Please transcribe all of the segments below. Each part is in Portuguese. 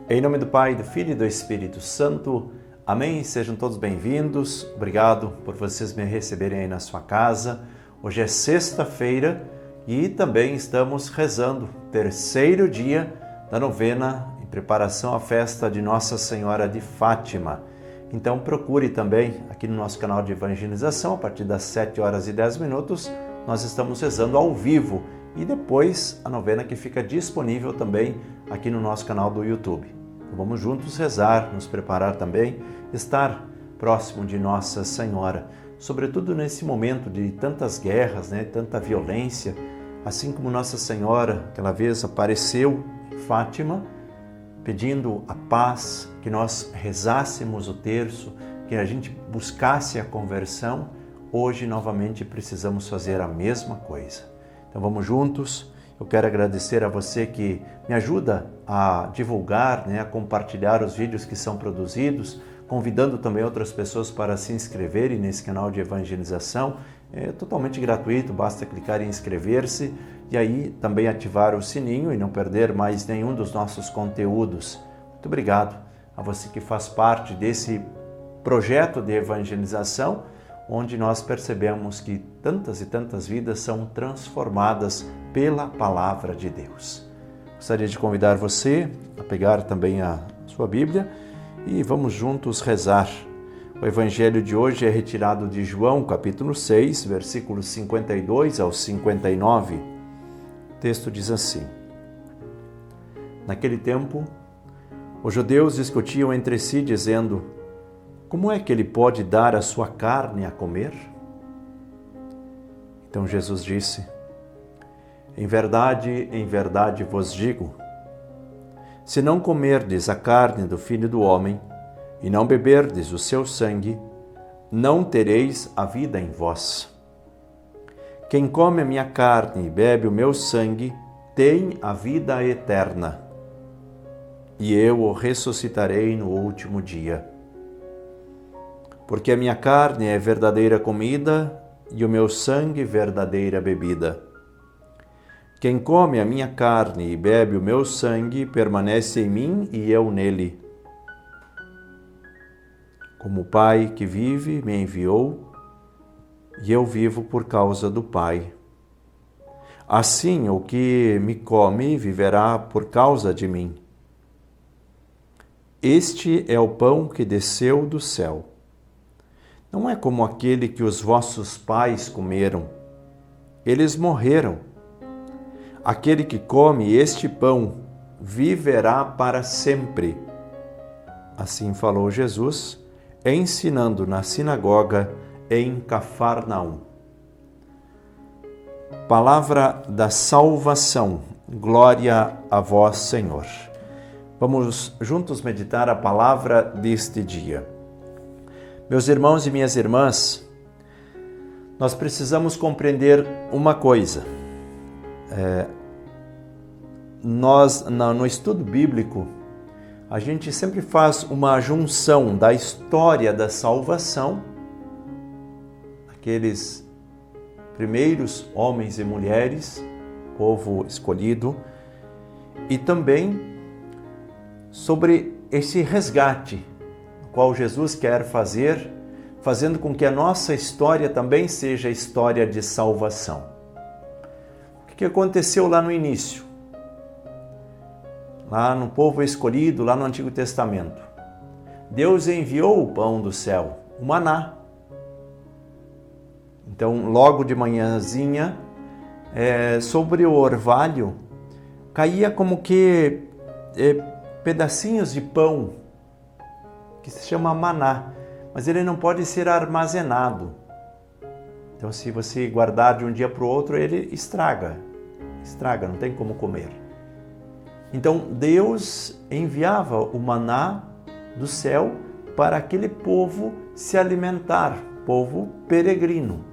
Em nome do Pai, do Filho e do Espírito Santo. Amém. Sejam todos bem-vindos. Obrigado por vocês me receberem aí na sua casa. Hoje é sexta-feira e também estamos rezando terceiro dia da novena em preparação à festa de Nossa Senhora de Fátima. Então procure também aqui no nosso canal de evangelização, a partir das 7h10, nós estamos rezando ao vivo e depois a novena que fica disponível também aqui no nosso canal do YouTube. Então, vamos juntos rezar, nos preparar também, estar próximo de Nossa Senhora, sobretudo nesse momento de tantas guerras, tanta violência, assim como Nossa Senhora aquela vez apareceu em Fátima, pedindo a paz, que nós rezássemos o terço, que a gente buscasse a conversão. Hoje, novamente, precisamos fazer a mesma coisa. Então, vamos juntos. Eu quero agradecer a você que me ajuda a divulgar, a compartilhar os vídeos que são produzidos, convidando também outras pessoas para se inscreverem nesse canal de evangelização. É totalmente gratuito, basta clicar em inscrever-se e aí também ativar o sininho e não perder mais nenhum dos nossos conteúdos. Muito obrigado a você que faz parte desse projeto de evangelização, onde nós percebemos que tantas e tantas vidas são transformadas pela Palavra de Deus. Gostaria de convidar você a pegar também a sua Bíblia e vamos juntos rezar. O Evangelho de hoje é retirado de João, capítulo 6, versículos 52 ao 59. O texto diz assim: Naquele tempo, os judeus discutiam entre si, dizendo: Como é que ele pode dar a sua carne a comer? Então Jesus disse: em verdade vos digo, se não comerdes a carne do Filho do Homem e não beberdes o seu sangue, não tereis a vida em vós. Quem come a minha carne e bebe o meu sangue tem a vida eterna, e eu o ressuscitarei no último dia. Porque a minha carne é verdadeira comida e o meu sangue verdadeira bebida. Quem come a minha carne e bebe o meu sangue permanece em mim e eu nele. Como o Pai que vive me enviou, e eu vivo por causa do Pai. Assim, o que me come viverá por causa de mim. Este é o pão que desceu do céu. Não é como aquele que os vossos pais comeram. Eles morreram. Aquele que come este pão viverá para sempre. Assim falou Jesus, ensinando na sinagoga em Cafarnaum. Palavra da salvação. Glória a vós, Senhor. Vamos juntos meditar a palavra deste dia. Meus irmãos e minhas irmãs, nós precisamos compreender uma coisa. No estudo bíblico, a gente sempre faz uma junção da história da salvação, aqueles primeiros homens e mulheres, povo escolhido, e também sobre esse resgate, o qual Jesus quer fazer, fazendo com que a nossa história também seja história de salvação. O que aconteceu lá no início? Lá no povo escolhido, lá no Antigo Testamento. Deus enviou o pão do céu, o maná. Então, logo de manhãzinha, sobre o orvalho, caía como que pedacinhos de pão, que se chama maná, mas ele não pode ser armazenado. Então, se você guardar de um dia para o outro, ele estraga, não tem como comer. Então, Deus enviava o maná do céu para aquele povo se alimentar, povo peregrino.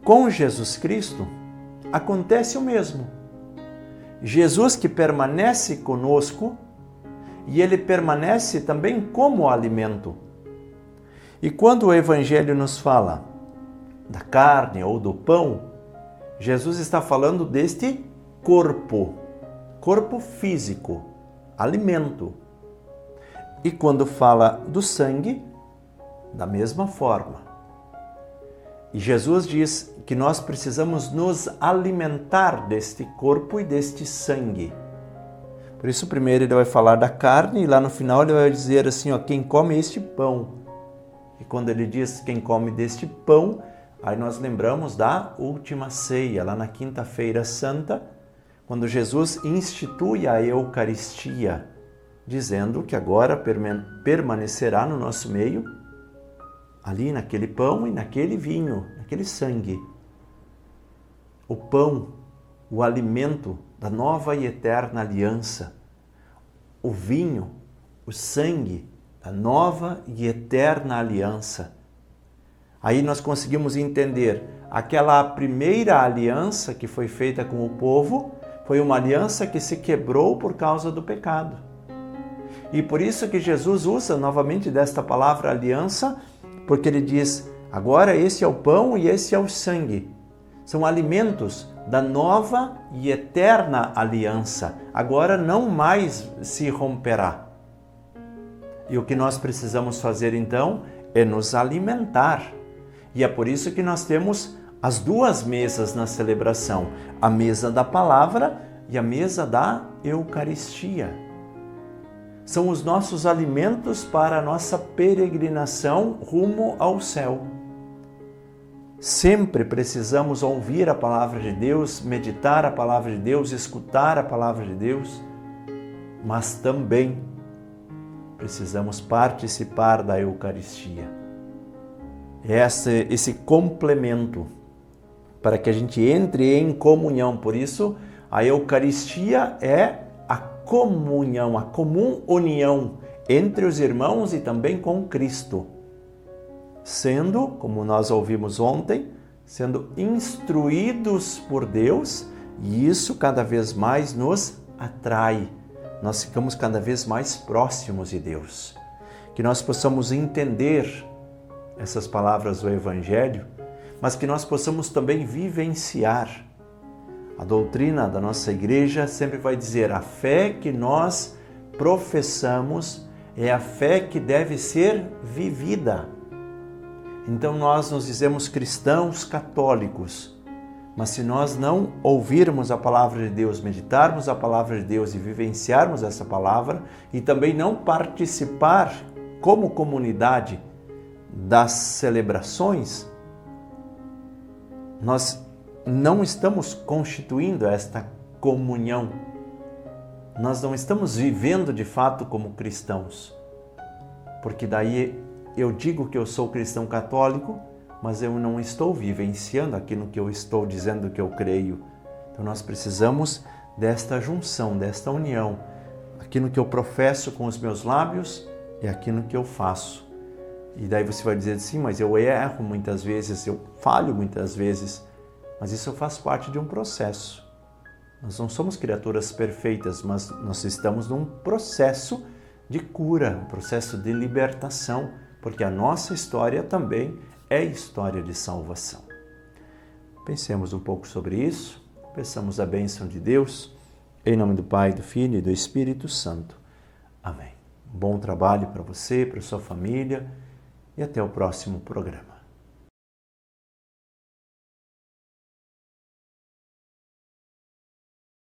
Com Jesus Cristo, acontece o mesmo. Jesus que permanece conosco e ele permanece também como alimento. E quando o Evangelho nos fala da carne ou do pão, Jesus está falando deste corpo físico, alimento. E quando fala do sangue, da mesma forma. E Jesus diz que nós precisamos nos alimentar deste corpo e deste sangue. Por isso, primeiro ele vai falar da carne e lá no final ele vai dizer assim, quem come este pão. E quando ele diz quem come deste pão, aí nós lembramos da última ceia, lá na Quinta-feira Santa, quando Jesus institui a Eucaristia, dizendo que agora permanecerá no nosso meio, ali naquele pão e naquele vinho, naquele sangue. O pão, o alimento da nova e eterna aliança. O vinho, o sangue da nova e eterna aliança. Aí nós conseguimos entender aquela primeira aliança que foi feita com o povo, foi uma aliança que se quebrou por causa do pecado. E por isso que Jesus usa novamente desta palavra aliança, porque ele diz, agora esse é o pão e esse é o sangue. São alimentos da nova e eterna aliança. Agora não mais se romperá. E o que nós precisamos fazer então é nos alimentar. E é por isso que nós temos as duas mesas na celebração, a mesa da palavra e a mesa da Eucaristia. São os nossos alimentos para a nossa peregrinação rumo ao céu. Sempre precisamos ouvir a palavra de Deus, meditar a palavra de Deus, escutar a palavra de Deus, mas também precisamos participar da Eucaristia. Esse complemento para que a gente entre em comunhão. Por isso, a Eucaristia é a comunhão, a comum união entre os irmãos e também com Cristo. Sendo, como nós ouvimos ontem, sendo instruídos por Deus, e isso cada vez mais nos atrai. Nós ficamos cada vez mais próximos de Deus. Que nós possamos entender essas palavras do Evangelho, mas que nós possamos também vivenciar. A doutrina da nossa igreja sempre vai dizer, a fé que nós professamos é a fé que deve ser vivida. Então nós nos dizemos cristãos católicos, mas se nós não ouvirmos a palavra de Deus, meditarmos a palavra de Deus e vivenciarmos essa palavra, e também não participar como comunidade das celebrações, nós não estamos constituindo esta comunhão. Nós não estamos vivendo de fato como cristãos. Porque daí eu digo que eu sou cristão católico, mas eu não estou vivenciando aquilo que eu estou dizendo que eu creio. Então nós precisamos desta junção, desta união. Aquilo que eu professo com os meus lábios é aquilo que eu faço. E daí você vai dizer assim, mas eu erro muitas vezes, eu falho muitas vezes, mas isso faz parte de um processo. Nós não somos criaturas perfeitas, mas nós estamos num processo de cura, um processo de libertação, porque a nossa história também é história de salvação. Pensemos um pouco sobre isso, peçamos a bênção de Deus, em nome do Pai, do Filho e do Espírito Santo. Amém. Bom trabalho para você, para sua família, e até o próximo programa.